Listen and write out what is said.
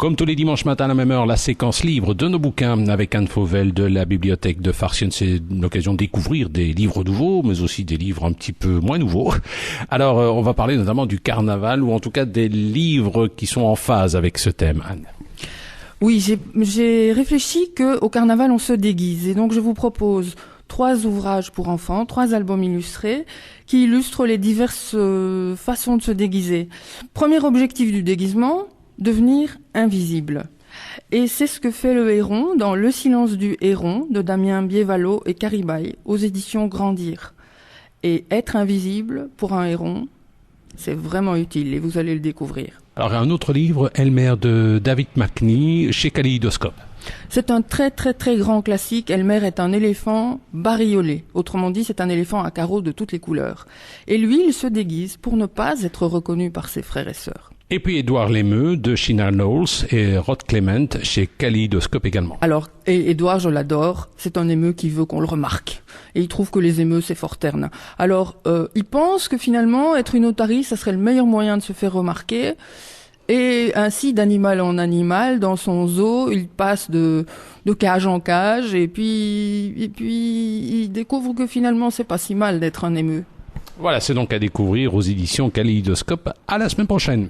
Comme tous les dimanches matins à la même heure, la séquence livre de nos bouquins avec Anne Fauvel de la bibliothèque de Farciennes. C'est l'occasion de découvrir des livres nouveaux, mais aussi des livres un petit peu moins nouveaux. Alors, on va parler notamment du carnaval, ou en tout cas des livres qui sont en phase avec ce thème, Anne. Oui, j'ai réfléchi qu'au carnaval, on se déguise. Et donc, je vous propose 3 ouvrages pour enfants, 3 albums illustrés qui illustrent les diverses façons de se déguiser. Premier objectif du déguisement, devenir invisible. Et c'est ce que fait le héron dans Le silence du héron de Damien Biévalo et Caribaille aux éditions Grandir. Et être invisible pour un héron, c'est vraiment utile et vous allez le découvrir. Alors, un autre livre, Elmer de David Makni chez Kaléidoscope. C'est un très très très grand classique. Elmer est un éléphant bariolé. Autrement dit, c'est un éléphant à carreaux de toutes les couleurs. Et lui, il se déguise pour ne pas être reconnu par ses frères et sœurs. Et puis Édouard Lémeux de China Knowles et Rod Clement chez Kaléidoscope également. Alors, Édouard, je l'adore. C'est un émeu qui veut qu'on le remarque. Et il trouve que les émeux, c'est fort terne. Alors, il pense que finalement, être une otarie, ça serait le meilleur moyen de se faire remarquer. Et ainsi, d'animal en animal, dans son zoo, il passe de cage en cage. Et puis, il découvre que finalement, c'est pas si mal d'être un émeu. Voilà, c'est donc à découvrir aux éditions Kaléidoscope. À la semaine prochaine.